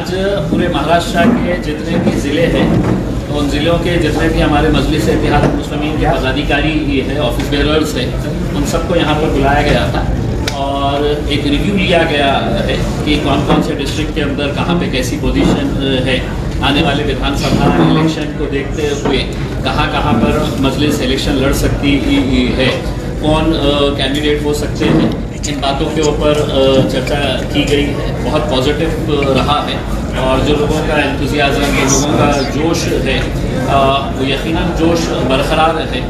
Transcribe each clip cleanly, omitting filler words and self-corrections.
आज पूरे महाराष्ट्र के जितने भी ज़िले हैं तो उन ज़िलों के जितने भी हमारे मजलिस इत्तेहाद मुस्लिमीन के पदाधिकारी है, ऑफिस बेरर्स है, उन सबको यहाँ पर बुलाया गया था और एक रिव्यू लिया गया है कि कौन कौन से डिस्ट्रिक्ट के अंदर कहाँ पे कैसी पोजीशन है, आने वाले विधानसभा इलेक्शन को देखते हुए कहाँ कहाँ पर मजलिस इलेक्शन लड़ सकती है, कौन कैंडिडेट हो सकते हैं, इन बातों के ऊपर चर्चा की गई है। बहुत पॉजिटिव रहा है और जो लोगों का एंथुसियाज़म, जो लोगों का जोश है वो यकीनन जोश बरकरार है।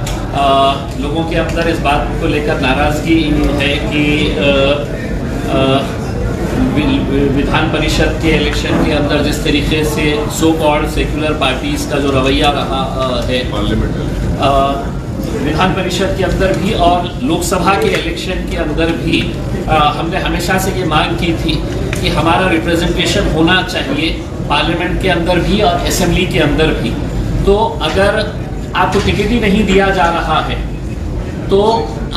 लोगों के अंदर इस बात को लेकर नाराज़गी है कि विधान परिषद के इलेक्शन के अंदर जिस तरीके से सो कॉल्ड सेक्युलर पार्टीज़ का जो रवैया रहा है विधान परिषद के अंदर भी और लोकसभा के इलेक्शन के अंदर भी हमने हमेशा से ये मांग की थी कि हमारा रिप्रेजेंटेशन होना चाहिए पार्लियामेंट के अंदर भी और असेंबली के अंदर भी। तो अगर आपको टिकट ही नहीं दिया जा रहा है तो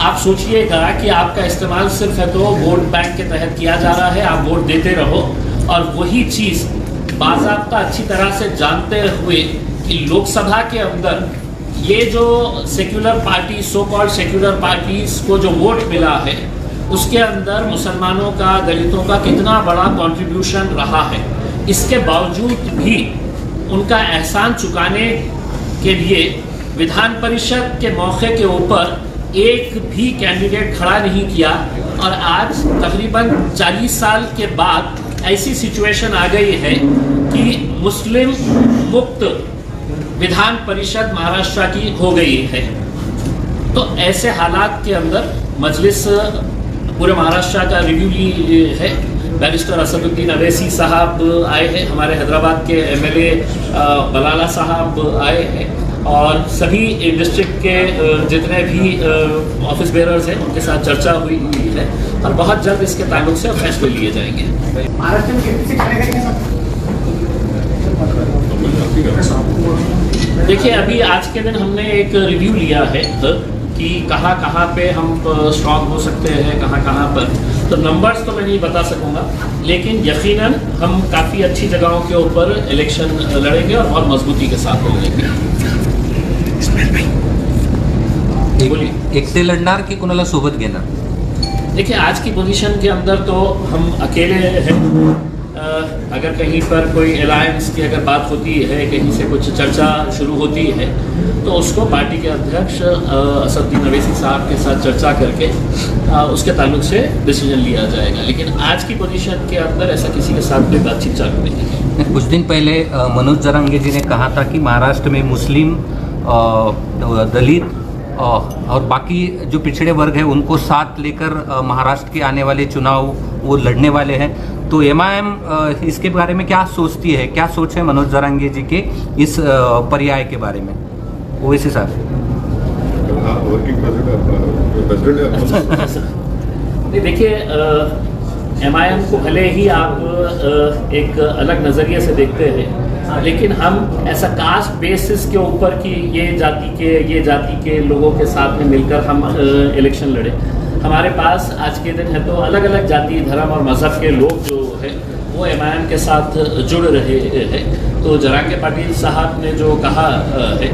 आप सोचिएगा कि आपका इस्तेमाल सिर्फ है तो वोट बैंक के तहत किया जा रहा है, आप वोट देते रहो और वही चीज़ बाज़ाब्ता अच्छी तरह से जानते हुए कि लोकसभा के अंदर ये जो secular party, so called secular parties को जो वोट मिला है उसके अंदर मुसलमानों का, दलितों का कितना बड़ा कंट्रीब्यूशन रहा है, इसके बावजूद भी उनका एहसान चुकाने के लिए विधान परिषद के मौके के ऊपर एक भी कैंडिडेट खड़ा नहीं किया और आज तकरीबन 40 साल के बाद ऐसी सिचुएशन आ गई है कि मुस्लिम मुक्त विधान परिषद महाराष्ट्र की हो गई है। तो ऐसे हालात के अंदर मजलिस पूरे महाराष्ट्र का रिव्यू ली है। बैरिस्टर असदुद्दीन अवैसी साहब आए हैं, हमारे हैदराबाद के एमएलए बलाला साहब आए हैं और सभी डिस्ट्रिक्ट के जितने भी ऑफिस बेरर्स हैं उनके साथ चर्चा हुई है और बहुत जल्द इसके ताल्लुक से फैसले लिए जाएंगे। देखिए, अभी आज के दिन हमने एक रिव्यू लिया है कि कहाँ कहाँ पे हम स्ट्रॉन्ग हो सकते हैं, कहाँ कहाँ पर, तो नंबर्स तो मैं नहीं बता सकूँगा लेकिन यकीनन हम काफ़ी अच्छी जगहों के ऊपर इलेक्शन लड़ेंगे और बहुत मजबूती के साथ लड़ेंगे। एकटे लढणार की कोणाला सोबत घेणार? देखिए, आज की पोजीशन के अंदर तो हम अकेले हैं। अगर कहीं पर कोई अलायंस की अगर बात होती है, कहीं से कुछ चर्चा शुरू होती है तो उसको पार्टी के अध्यक्ष असदुद्दीन अवैसी साहब के साथ चर्चा करके उसके ताल्लुक से डिसीजन लिया जाएगा, लेकिन आज की पोजीशन के अंदर ऐसा किसी के साथ कोई बातचीत चालू नहीं है। कुछ दिन पहले मनोज जरांगे जी ने कहा था कि महाराष्ट्र में मुस्लिम, दलित और बाकी जो पिछड़े वर्ग है उनको साथ लेकर महाराष्ट्र के आने वाले चुनाव वो लड़ने वाले हैं। तो एमआईएम इसके बारे में क्या सोचती है, क्या सोच है मनोज जरांगे जी के इस पर्याय के बारे में? ओवैसी साहब, देखिए, एमआईएम को भले ही आप एक अलग नज़रिए से देखते हैं लेकिन हम ऐसा कास्ट बेसिस के ऊपर कि ये जाति के लोगों के साथ में मिलकर हम इलेक्शन लड़े। हमारे पास आज के दिन है तो अलग अलग जाति, धर्म और मज़हब के लोग जो है वो एमआईएम के साथ जुड़ रहे हैं। तो जरांगे पाटिल साहब ने जो कहा है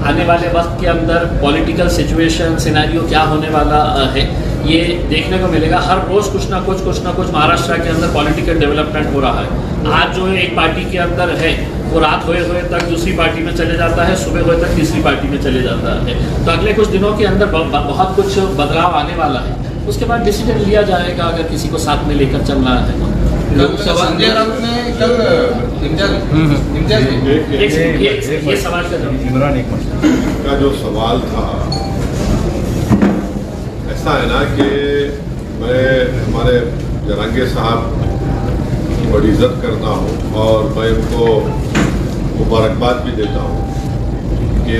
आने वाले वक्त के अंदर पॉलिटिकल सिचुएशन सिनेरियो क्या होने वाला है ये देखने को मिलेगा। हर रोज़ कुछ ना कुछ महाराष्ट्र के अंदर पॉलिटिकल डेवलपमेंट हो रहा है। आज जो एक पार्टी के अंदर है वो रात हुए तक दूसरी पार्टी में चले जाता है, सुबह हुए तक तीसरी पार्टी में चले जाता है। तो अगले कुछ दिनों के अंदर बहुत कुछ बदलाव आने वाला है, उसके बाद डिसीजन लिया जाएगा अगर किसी को साथ में लेकर चलना है तो। संजय राउत ने कल ये सवाल का जो सवाल था ऐसा है ना कि मैं हमारे जरांगे साहब की बड़ी इज्जत करता हूँ और मैं उनको मुबारकबाद भी देता हूँ कि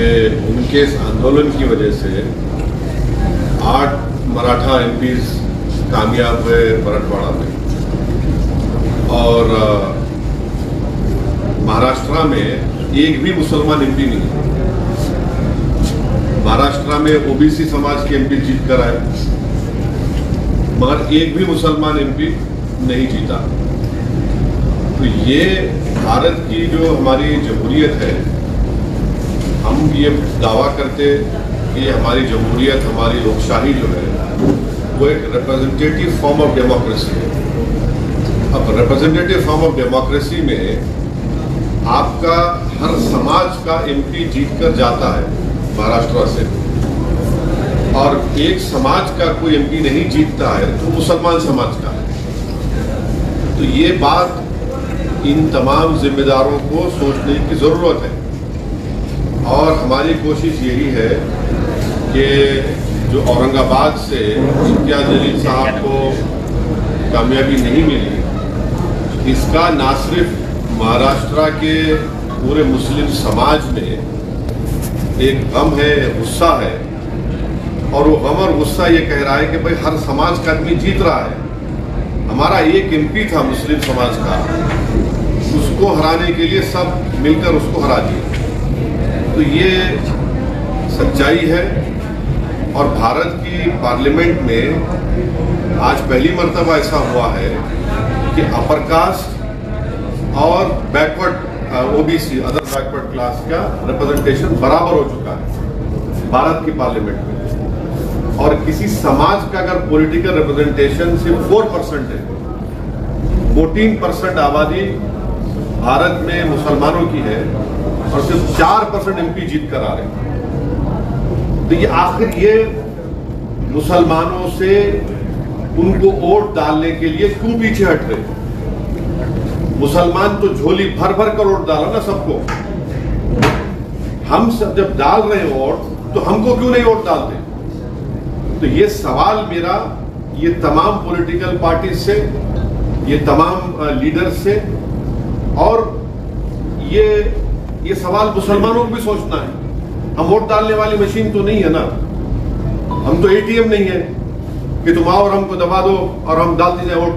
उनके इस आंदोलन की वजह से 8 मराठा एमपीज कामयाब हुए मराठवाड़ा में और महाराष्ट्र में एक भी मुसलमान एमपी नहीं है। महाराष्ट्र में ओबीसी समाज के एमपी जीत कर आए मगर एक भी मुसलमान एमपी नहीं जीता। तो तो ये भारत की जो हमारी जमहूरियत है, हम ये दावा करते कि हमारी जमहूरियत, हमारी लोकशाही जो है वो एक रिप्रेजेंटेटिव फॉर्म ऑफ डेमोक्रेसी है। अब रिप्रेजेंटेटिव फॉर्म ऑफ डेमोक्रेसी में आपका हर समाज का एमपी जीत कर जाता है महाराष्ट्र से, और एक समाज का कोई एमपी नहीं जीतता है तो मुसलमान समाज का है। तो ये बात इन तमाम जिम्मेदारों को सोचने की ज़रूरत है, और हमारी कोशिश यही है कि जो औरंगाबाद से इम्तियाज़ जलील साहब को कामयाबी नहीं मिली, इसका ना सिर्फ महाराष्ट्र के पूरे मुस्लिम समाज में एक गम है, गुस्सा है, और वो गम और गुस्सा ये कह रहा है कि भाई हर समाज का आदमी जीत रहा है। हमारा एक एमपी था मुस्लिम समाज का, उसको हराने के लिए सब मिलकर उसको हरा दिए। तो ये सच्चाई है, और भारत की पार्लियामेंट में आज पहली मर्तबा ऐसा हुआ है कि अपर कास्ट और backward OBC, other backward class का रिप्रेजेंटेशन बराबर हो चुका है भारत की पार्लियामेंट में। और किसी समाज का अगर पॉलिटिकल रिप्रेजेंटेशन सिर्फ 4% है, 14% आबादी भारत में मुसलमानों की है, और सिर्फ 4% एमपी जीत कर आ रहे हैं। तो ये आखिर ये मुसलमानों से उनको वोट डालने के लिए क्यों पीछे हट रहे? मुसलमान तो झोली भर भर कर वोट डाला ना सबको। हम सब जब डाल रहे हैं वोट, तो हमको क्यों नहीं वोट डालते? तो ये सवाल मेरा ये तमाम पॉलिटिकल पार्टी से, ये तमाम लीडर से, और ये सवाल मुसलमानों को भी सोचना है। हम वोट डालने वाली मशीन तो नहीं है ना, हम तो एटीएम नहीं है कि तुम आओ और हमको दबा दो और हम डालते जाए वोट।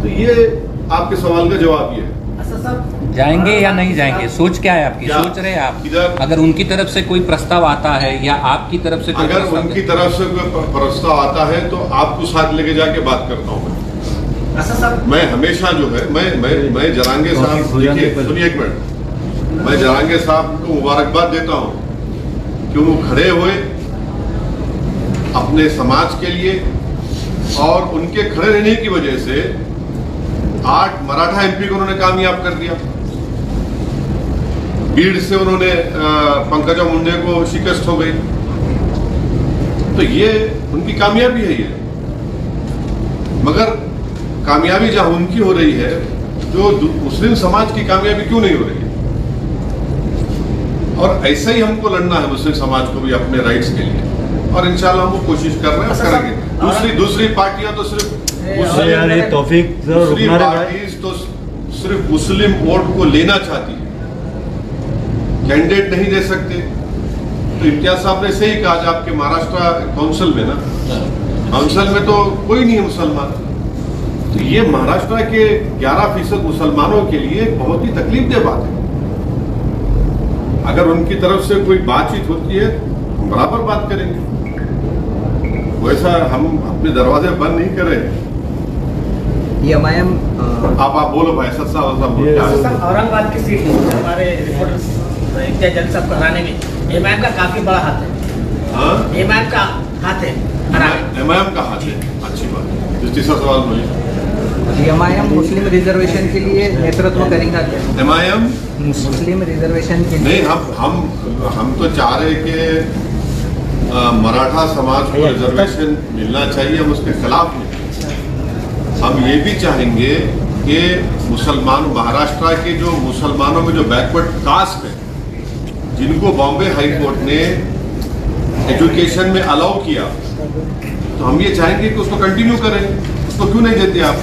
तो ये आपके सवाल का जवाब ये है। जाएंगे या नहीं जाएंगे, सोच क्या है आपकी? सोच रहे हैं आप इधर अगर उनकी तरफ से कोई प्रस्ताव आता है या आपकी तरफ से कोई अगर प्रस्ताव उनकी तरफ से कोई प्रस्ताव आता है तो आपको साथ लेके जाके बात करता हूँ मैं हमेशा जो है मैं जरांगे साहब, देखिए सुनिए एक मिनट, मैं जरांगे साहब को मुबारकबाद देता हूँ कि वो खड़े हुए अपने समाज के लिए, और उनके खड़े रहने की वजह से 8 मराठा एमपी को उन्होंने कामयाब कर दिया। बीड़ से उन्होंने पंकजा मुंडे को शिकस्त हो गई। तो ये उनकी कामयाबी है ये, मगर कामयाबी जहां उनकी हो रही है, जो मुस्लिम समाज की कामयाबी क्यों नहीं हो रही है? और ऐसा ही हमको लड़ना है मुस्लिम समाज को भी अपने राइट्स के लिए, और इंशाल्लाह हम वो कोशिश कर रहे हैं, करेंगे। दूसरी पार्टियां तो सिर्फ दूसरी पार्टीज तो सिर्फ मुस्लिम वोट को लेना चाहती है, कैंडिडेट नहीं दे सकते। तो इम्तियाज साहब ने सही कहा, आपके महाराष्ट्र काउंसिल में ना, काउंसिल में तो कोई नहीं है मुसलमान। तो ये महाराष्ट्र के 11% मुसलमानों के लिए बहुत ही तकलीफदेह बात है। अगर उनकी तरफ से कोई बातचीत होती है, हम बराबर बात करेंगे, वैसा हम अपने दरवाजे बंद नहीं करें। एमआईएम आप बोलो भाई, सत्सा औरंगाबाद की सीट हमारे रिपोर्टर इम्तियाज जलील साहब को हराने में एमआईएम का काफी बड़ा हाथ है। एमआईएम का हाथ है, एमआईएम का हाथ है, अच्छी बात है। तीसरा सवाल बोलिए। एमआईएम मुस्लिम रिजर्वेशन के लिए नेतृत्व करेगा क्या? एमआईएम मुस्लिम रिजर्वेशन के लिए नहीं, हम तो चाह रहे कि मराठा समाज को रिजर्वेशन मिलना चाहिए, हम उसके खिलाफ नहीं। हम ये भी चाहेंगे कि मुसलमान महाराष्ट्र के जो मुसलमानों में जो बैकवर्ड कास्ट है, जिनको बॉम्बे हाई कोर्ट ने एजुकेशन में अलाउ किया, तो हम ये चाहेंगे कि उसको कंटिन्यू करें। उसको क्यों नहीं देते आप?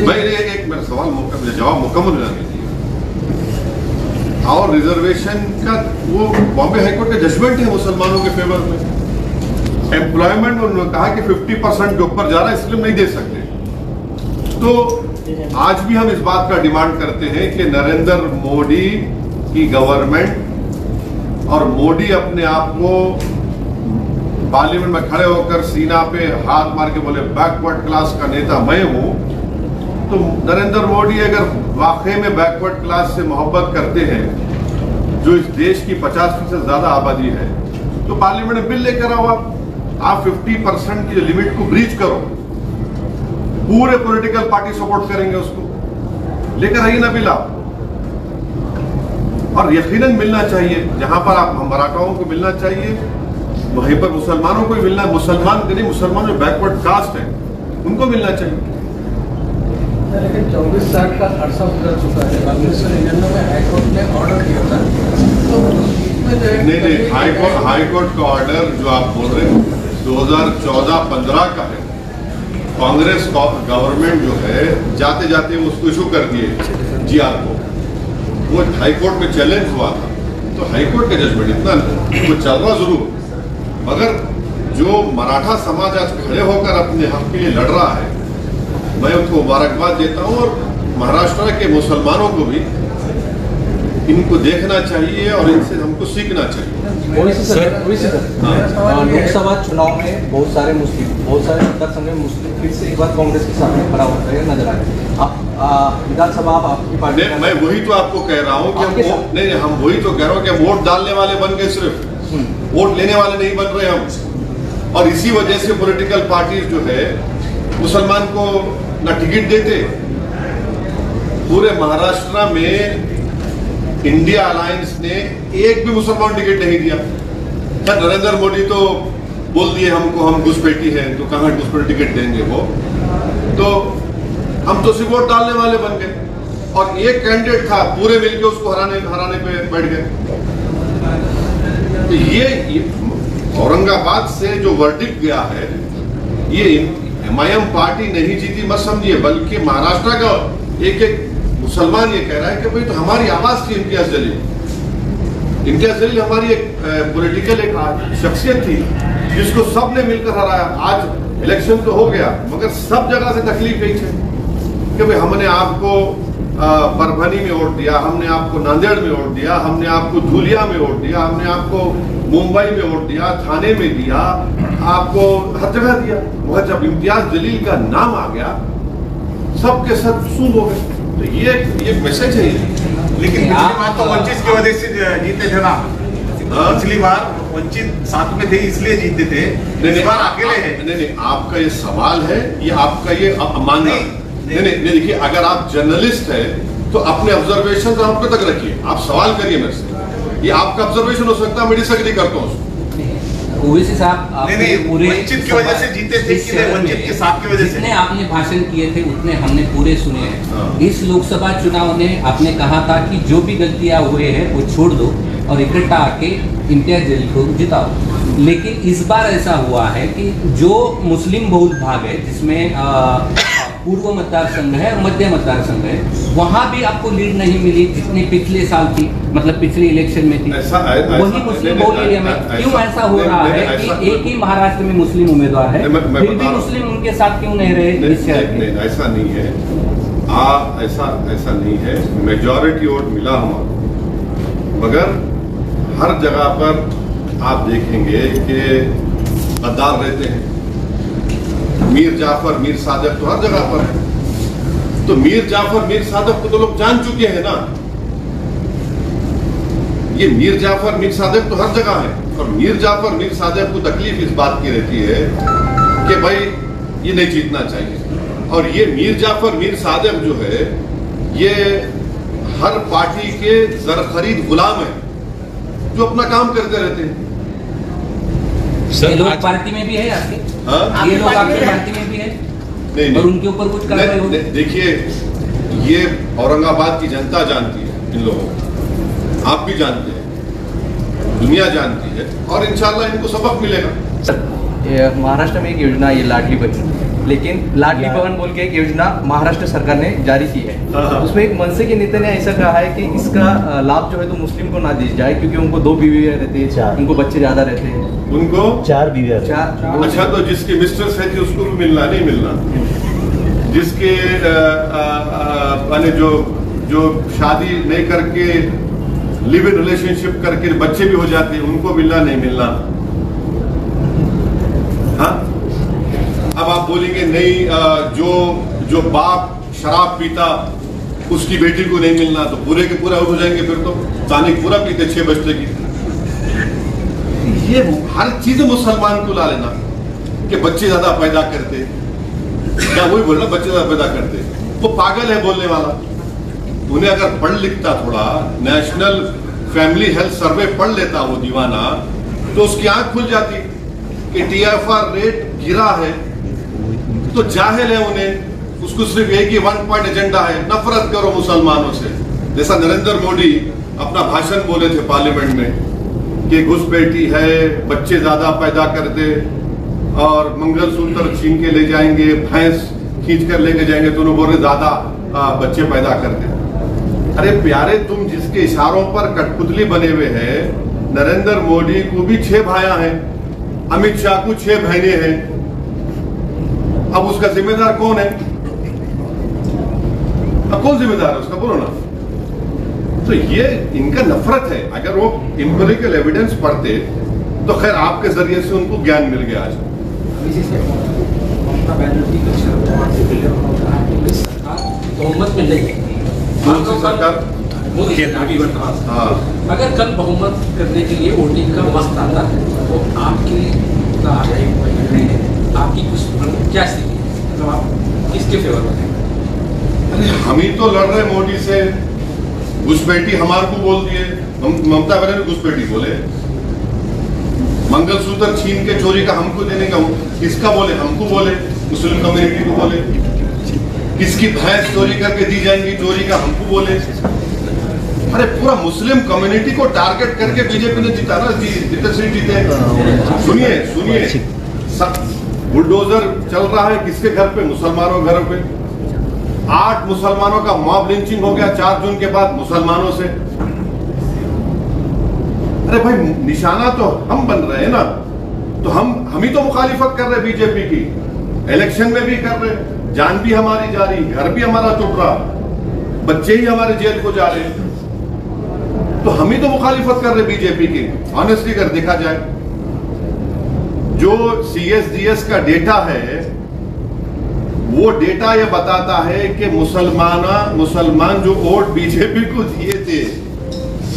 भाई एक मेरा सवाल जवाब मुकम्मल होना दीजिए। और रिजर्वेशन का वो बॉम्बे हाई कोर्ट का जजमेंट है मुसलमानों के फेवर में। एम्प्लॉयमेंट उन्होंने कहा कि 50% के ऊपर जा रहा है, इसलिए नहीं दे सकते। तो आज भी हम इस बात का डिमांड करते हैं कि नरेंद्र मोदी की गवर्नमेंट और मोदी अपने आप को पार्लियामेंट में खड़े होकर सीना पे हाथ मार के बोले बैकवर्ड क्लास का नेता मैं हूं, तो नरेंद्र मोदी अगर वाकई में बैकवर्ड क्लास से मोहब्बत करते हैं, जो इस देश की 50% ज्यादा आबादी है, तो पार्लियामेंट में बिल लेकर आओ। आप 50% की लिमिट को ब्रीच करो, पूरे पॉलिटिकल पार्टी सपोर्ट करेंगे उसको। लेकर आइए ना बिल आप, और यकीनन मिलना चाहिए। जहां पर आप मराठाओं को मिलना चाहिए, वहीं पर मुसलमानों को भी मिलना, मुसलमान जो बैकवर्ड कास्ट है उनको मिलना चाहिए। लेकिन 24 साल का अरसा गुजर चुका है। 1999 में हाईकोर्ट ने ऑर्डर दिया था, तो नहीं, हाईकोर्ट का ऑर्डर जो आप बोल रहे हैं 2014-15 का है। कांग्रेस गवर्नमेंट जो है जाते जाते उसको इशू कर दिए जीआर को, वो हाईकोर्ट में चैलेंज हुआ था। तो हाईकोर्ट का जजमेंट इतना वो चल रहा जरूर, मगर जो मराठा समाज आज खड़े होकर अपने हक के लिए लड़ रहा है, मैं उनको मुबारकबाद देता हूं। और महाराष्ट्र के मुसलमानों को भी इनको देखना चाहिए और इनसे हमको सीखना चाहिए। लोकसभा चुनाव में बहुत सारे मतदारसंघ में मुस्लिम फिर से एक बार कांग्रेस के सामने खड़ा होता है नजर आए। विधानसभा आपकी पार्टी, मैं वही तो आपको कह रहा हूँ कि हम वही तो कह रहा हूँ कि वोट डालने वाले बन गए, सिर्फ वोट लेने वाले नहीं बन रहे हम। और इसी वजह से पॉलिटिकल पार्टीज जो है मुसलमान को ना टिकट देते। पूरे महाराष्ट्र में इंडिया अलायंस ने एक भी मुसलमान टिकट नहीं दिया। क्या नरेंद्र मोदी तो बोल दिए हमको हम घुसपैठी हैं, तो कहाँ घुसपैठी टिकट देंगे वो। तो हम तो सिर्फ वोट डालने वाले बन गए, और एक कैंडिडेट था पूरे मिलके उसको हराने पे बैठ गए। तो ये औरंगाबाद से जो वर्डिक्ट गया है, ये एमआईएम पार्टी नहीं जीती मत समझिए, बल्कि महाराष्ट्र का एक मुसलमान ये कह रहा है कि भाई तो हमारी आवाज थी इम्तियाज जलील। इम्तियाज जलील हमारी एक पॉलिटिकल एक शख्सियत थी जिसको सबने मिलकर हराया। आज इलेक्शन तो हो गया, मगर सब जगह से तकलीफ यही है कि भाई हमने आपको परभनी में वोट दिया, हमने आपको नांदेड़ में वोट दिया, हमने आपको धुलिया में वोट दिया, हमने आपको मुंबई में वोट दिया, थाने में दिया, आपको हर जगह दिया। मगर जब इम्तियाज जलील का नाम आ गया, सबके सब सुन हो गए। तो ये मैसेज है। लेकिन पिछली बार तो वंचित की वजह से जीते थे ना, पिछली बार वंचित साथ में थे इसलिए जीते थे, इस बार अकेले हैं। नहीं, आपका ये सवाल है, ये आपका ये मानना नहीं। देखिए, अगर आप जर्नलिस्ट है तो अपने ऑब्जर्वेशन तो आपके तक रखिए, आप सवाल करिए मेरे से। ये आपका ऑब्जर्वेशन हो सकता है, मैं डिसएग्री करता हूँ। ओवैसी साहब, नहीं, वंचित की वजह से जीते थे कि नहीं, वंचित के साथ की वजह से? जितने आपने भाषण किए थे उतने हमने पूरे सुने हैं। इस लोकसभा चुनाव ने आपने कहा था कि जो भी गलतियां हुए हैं वो छोड़ दो और इकट्ठा आके इम्तियाज जलील को जिताओ। लेकिन इस बार ऐसा हुआ है कि जो मुस्लिम बहुल भाग है, जिसमें पूर्व मतदार संघ है और मध्य मतदार संघ है, वहां भी आपको लीड नहीं मिली जितनी पिछले साल थी, मतलब पिछले इलेक्शन में थी। वही मुस्लिम बहुल एरिया में क्यों ऐसा हो रहा है कि एक ही महाराष्ट्र में मुस्लिम उम्मीदवार है, फिर भी मुस्लिम उनके साथ क्यों नहीं रहे? ऐसा नहीं है, ऐसा नहीं है। मेजॉरिटी वोट मिला हमारा, मगर हर जगह पर आप देखेंगे कि गद्दार रहते हैं। मीर जाफर, मीर सादक तो हर जगह पर है। तो मीर जाफर, मीर सादक को तो लोग जान चुके हैं ना। ये मीर जाफर, मीर सादक तो हर जगह है, और मीर जाफर, मीर सादक को तकलीफ इस बात की रहती है कि भाई ये नहीं जीतना चाहिए। और ये मीर जाफर, मीर सादक जो है, ये हर पार्टी के जर खरीद गुलाम है, जो अपना काम करते रहते हैं। ये लोग पार्टी में भी है आपके? ये लोग आपकी पार्टी में भी है? नहीं, और उनके ऊपर कुछ कार्रवाई होगी? देखिए, ये औरंगाबाद की जनता जानती है इन लोगों को, आप भी जानते हैं, दुनिया जानती है, और इंशाल्लाह इनको सबक मिलेगा। महाराष्ट्र में एक योजना है लाडली बहन, लेकिन लाडली बहन बोल के एक योजना महाराष्ट्र सरकार ने जारी की है। उसमें एक मनसे के नेता ने ऐसा कहा है कि इसका लाभ जो है तो मुस्लिम को ना दी जाए, क्योंकि उनको 2 बीवियां रहती है, उनको बच्चे ज्यादा रहते हैं। उनको 4 बीवियां। अच्छा, तो जिसके मिस्ट्रेस है थी उसको भी मिलना नहीं मिलना, जिसके जो शादी नहीं करके लिव इन रिलेशनशिप करके बच्चे भी हो जाते हैं, उनको मिलना नहीं मिलना। हाँ, अब आप बोलेंगे नहीं, जो बाप शराब पीता उसकी बेटी को नहीं मिलना तो पूरे के पूरा उठ जाएंगे, फिर तो टॉनिक पूरा पीते 6 बजे की। ये हर चीज मुसलमान को ला लेना कि बच्चे ज्यादा पैदा करते, क्या वही बोलना बच्चे ज्यादा पैदा करते, वो पागल है बोलने वाला। उन्हें अगर पढ़ लिखता थोड़ा, नेशनल फैमिली हेल्थ सर्वे पढ़ लेता वो दीवाना, तो उसकी आंख खुल जाती कि TFR रेट गिरा है। तो जाहिल है उन्हें, उसको सिर्फ एक ही 1 पॉइंट एजेंडा है, नफरत करो मुसलमानों से। जैसा नरेंद्र मोदी अपना भाषण बोले थे पार्लियामेंट में कि घुसपैठी है, बच्चे ज्यादा पैदा करते और मंगलसूत्र छीन के ले जाएंगे, भैंस खींच कर लेके जाएंगे, तो उन्होंने बोले ज्यादा बच्चे पैदा करते। अरे प्यारे, तुम जिसके इशारों पर कठपुतली बने हुए हैं, नरेंद्र मोदी को भी 6 भाइयां हैं, अमित शाह को 6 बहनें हैं। अब उसका जिम्मेदार कौन है? अब कौन जिम्मेदार है उसका, बोलो ना। तो ये इनका नफरत है। अगर वो एम्पिरिकल एविडेंस पढ़ते तो खैर आपके जरिए से उनको ज्ञान मिल गया। आज बहुमत में नहीं सरकार हाँ, अगर कल बहुमत करने के लिए वोटिंग का वक्त आता है तो आपकी कुछ क्या स्थिति है, तो आप किसके फेवर में हैं? अरे हम ही तो लड़ रहे मोदी से। घुसपैठी हमारे को बोल दिए, ममता बनर्जी घुसपैठी बोले, मंगलसूत्र छीन के चोरी का हमको देने का किसका बोले, हमको बोले, मुस्लिम कम्युनिटी को बोले, किसकी भैंस चोरी करके दी जाएंगी चोरी का हमको बोले। अरे पूरा मुस्लिम कम्युनिटी को टारगेट करके बीजेपी ने जीता ना, जितने सीट जीते। सुनिए बुलडोजर चल रहा है किसके घर पे? मुसलमानों के घर पे। 8 मुसलमानों का मॉब लिंचिंग हो गया 4 जून के बाद मुसलमानों से। अरे भाई, निशाना तो हम बन रहे हैं ना, तो हम ही तो मुखालिफत कर रहे बीजेपी की, इलेक्शन में भी कर रहे, जान भी हमारी जा रही, घर भी हमारा टूट रहा, बच्चे ही हमारे जेल को जा रहे, तो हम ही तो मुखालिफत कर रहे बीजेपी की। ऑनेस्टली अगर देखा जाए, जो CSDS का डेटा है, वो डेटा ये बताता है कि मुसलमान जो वोट बीजेपी को दिए थे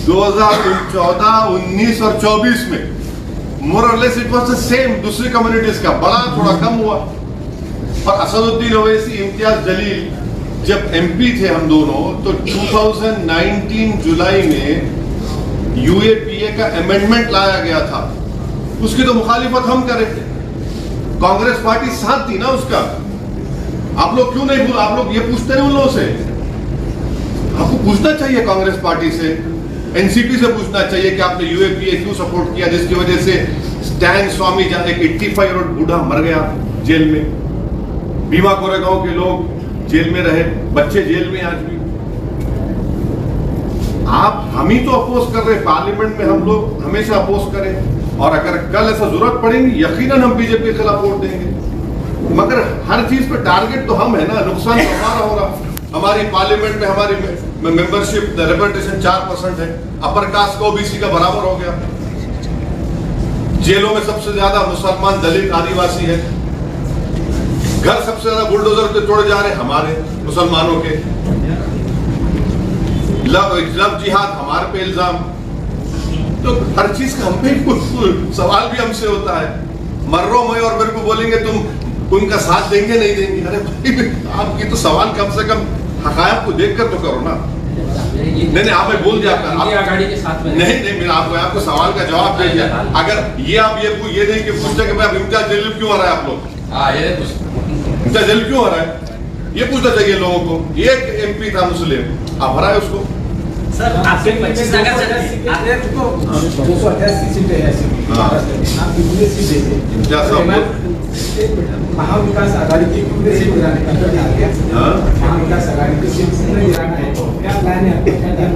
2014, 19 और 24 में, मोर और less it was the same. दूसरी कम्युनिटीज का बड़ा थोड़ा कम हुआ। और असदुद्दीन ओवैसी, इम्तियाज जलील जब MP थे हम दोनों, तो 2019 जुलाई में UAPA का अमेंडमेंट लाया गया था, उसकी तो मुखालिफत हम करे थे, कांग्रेस पार्टी साथ थी ना उसका। आप लोग क्यों नहीं आप लोग ये पूछते नहीं उन लोगों से? आपको पूछना चाहिए कांग्रेस पार्टी से, NCP से पूछना चाहिए कि आपने UAPA क्यों सपोर्ट किया, जिसकी वजह से स्टैन स्वामी जहां एक 85 year old बूढ़ा मर गया जेल में, भीमा कोरेगांव के लोग जेल में रहे, बच्चे जेल में आज भी। हम ही तो अपोज कर रहे, पार्लियामेंट में हम लोग हमेशा अपोज करें, और अगर कल ऐसा जरूरत पड़ेगी यकीनन हम बीजेपी के खिलाफ वोट देंगे। मगर हर चीज पे टारगेट तो हम है ना, नुकसान तो हमारा हो रहा। हमारी पार्लियामेंट में हमारी मेंबरशिप रिप्रेजेंटेशन 4% है, अपर कास्ट का OBC का बराबर हो गया। जेलों में सबसे ज्यादा मुसलमान, दलित, आदिवासी है। घर सबसे ज्यादा बुलडोजर पे तोड़े जा रहे हमारे मुसलमानों के। लव जिहाद हमारे पे इल्जाम। तो हर चीज का हम पे सवाल भी हमसे होता है। मर्रो मैं और मेरे को बोलेंगे तुम उनका साथ देंगे नहीं देंगे। अरे भाई, आपकी तो सवाल कम से कम हकायत को देखकर तो करो ना। नहीं आप बोल दिया आघाड़ी के साथ में नहीं मेरा आपको सवाल का जवाब दे दिया। अगर ये आप ये नहीं कि पूछते कि भाई इम्तियाज जलील क्यों आ रहा है, आप लोग इम्तियाज जलील क्यों आ रहा है, ये पूछना चाहिए लोगों को। एक MP था मुस्लिम, आप हराए उसको। सर आपके 25 नगर आपने 288 सीटें महाविकास आघाड़ी की पूरे सीट गिराने का प्लान है। महाविकास आघाड़ी की सीट गिराना है, क्या प्लान है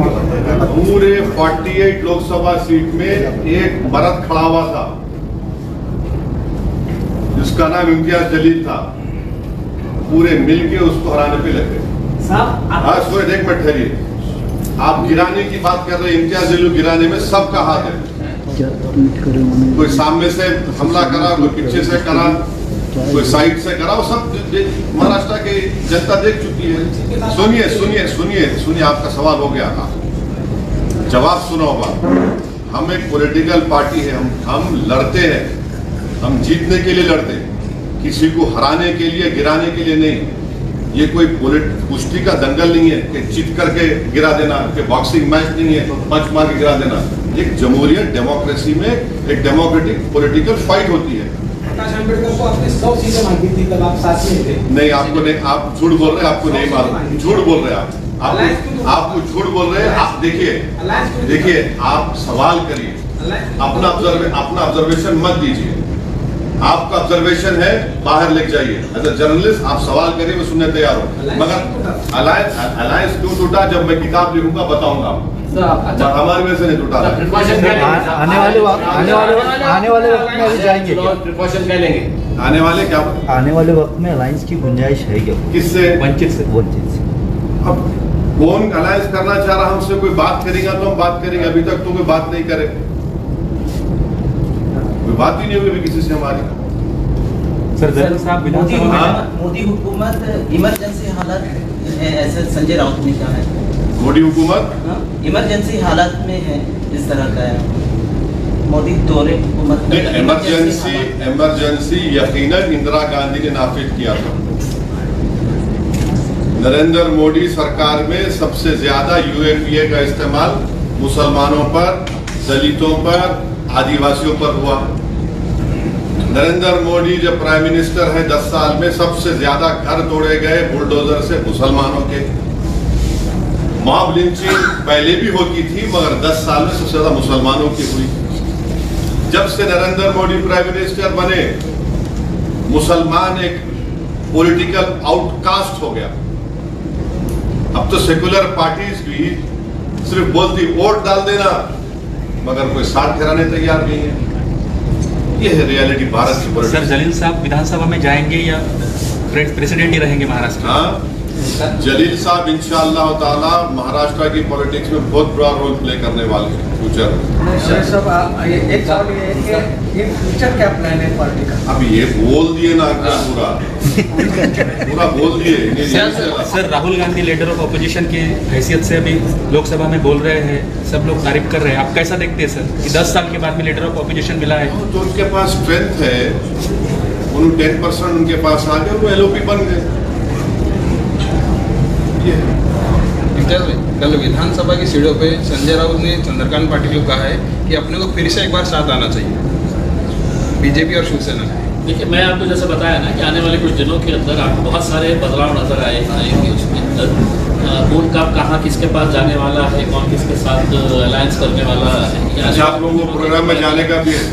आपका? पूरे 48 लोकसभा सीट में एक मर्द खड़ा हुआ था जिसका नाम इम्तियाज जलील था, पूरे मिलके उसको हराने पे लगे। आज सुबह देख मैं ठहरिए, आप गिराने की बात कर रहे हैं, इम्तियाज जलील गिराने में सबका हाथ है। कोई सामने से हमला करा, कोई पीछे से करा, कोई साइड से कराओ, सब महाराष्ट्र की जनता देख चुकी है। सुनिए सुनिए सुनिए सुनिए, आपका सवाल हो गया था, जवाब सुनो। हम एक पॉलिटिकल पार्टी है, हम लड़ते हैं, हम जीतने के लिए लड़ते हैं, किसी को हराने के लिए, गिराने के लिए नहीं। ये कोई कुश्ती का दंगल नहीं है कि जीत करके गिरा देना, कि बॉक्सिंग मैच नहीं है पंच मार के गिरा देना। एक जमहूरियत डेमोक्रेसी में एक डेमोक्रेटिक पॉलिटिकल फाइट होती है। प्रकाश अम्बेडकर को आपने 100 सीटें मांगी थी, तब आप साथ में थे। नहीं, आपको नहीं, आप झूठ बोल रहे हैं, आपको नहीं मालूम, झूठ बोल रहे हैं आपको झूठ बोल रहे हैं आप। देखिए आप सवाल करिए, अपना ऑब्जर्वेशन मत दीजिए। आपका ऑब्जर्वेशन है, बाहर लेके जाइए। एज अ जर्नलिस्ट आप सवाल करिए, मैं सुनने तैयार हूँ। मगर अलायंस क्यों टूटा, जब मैं किताब लिखूंगा बताऊंगा। हमारी वजह से नहीं टूटा। आने वाले वक्त में अभी जाएंगे क्या? प्रिकॉशन क्या लेंगे? आने वाले क्या, आने वाले वक्त में अलायंस की गुंजाइश है क्या? किससे? वंचित से। अब कौन अलायंस करना चाह रहा, हमसे कोई बात करेगा तो हम बात करेंगे। अभी तक तो कोई बात नहीं करे, कोई बात ही नहीं होगी किसी से हमारी। मोदी हुकूमत इमरजेंसी हालत है, ऐसे संजय राउत ने कहा है। मोदी हुकूमत इमरजेंसी हालत में है, इस तरह का है मोदी दौरे हुकूमत। इमरजेंसी यकीनन इंदिरा गांधी ने नाफिज किया था। नरेंद्र मोदी सरकार में सबसे ज्यादा यूएपीए का इस्तेमाल मुसलमानों पर, दलितों पर, आदिवासियों पर हुआ। नरेंद्र मोदी जब प्राइम मिनिस्टर है 10 साल में सबसे ज्यादा घर तोड़े गए बुलडोजर से मुसलमानों के। मॉब लिंचिंग पहले भी होती थी, मगर 10 साल में सबसे ज्यादा मुसलमानों की हुई। जब से नरेंद्र मोदी प्राइम मिनिस्टर बने, मुसलमान एक पॉलिटिकल आउटकास्ट हो गया। अब तो सेकुलर पार्टीज भी सिर्फ बोलती वोट डाल देना, मगर कोई साथ ठहराने तैयार नहीं है। ये है रियलिटी भारत की। सर जलील साहब विधानसभा में जाएंगे या प्रेसिडेंट ही रहेंगे महाराष्ट्र? हाँ, जलील साहब इंशाअल्लाह ताला महाराष्ट्र की पॉलिटिक्स में बहुत बड़ा रोल प्ले करने वाले हैं फ्यूचर में। एक सवाल ये है कि फ्यूचर क्या प्लान है पार्टी का? अब ये बोल दिए ना पूरा बोल दिए। Sir Rahul Gandhi leader of opposition की हैसियत से अभी लोकसभा में बोल रहे हैं, सब लोग तारीफ कर रहे हैं, आप कैसा देखते हैं सर कि 10 साल के बाद में लीडर ऑफ अपोजिशन मिला है? तो उनके पास स्ट्रेंथ है, 10% उनके पास आ गए, वो एलओपी बन गए। कल विधानसभा की सीढ़ियों पे संजय राउत ने चंद्रकांत पाटिल को कहा है कि अपने को फिर से एक बार साथ आना चाहिए बीजेपी और शिवसेना। देखिए मैं आपको जैसे बताया ना कि आने वाले कुछ दिनों के अंदर आपको बहुत सारे बदलाव नजर आएंगे उसके अंदर। कौन कब कहाँ किसके पास जाने वाला है, कौन किसके साथ अलायंस करने वाला है। आप लोगों को प्रोग्राम में जाने का भी है,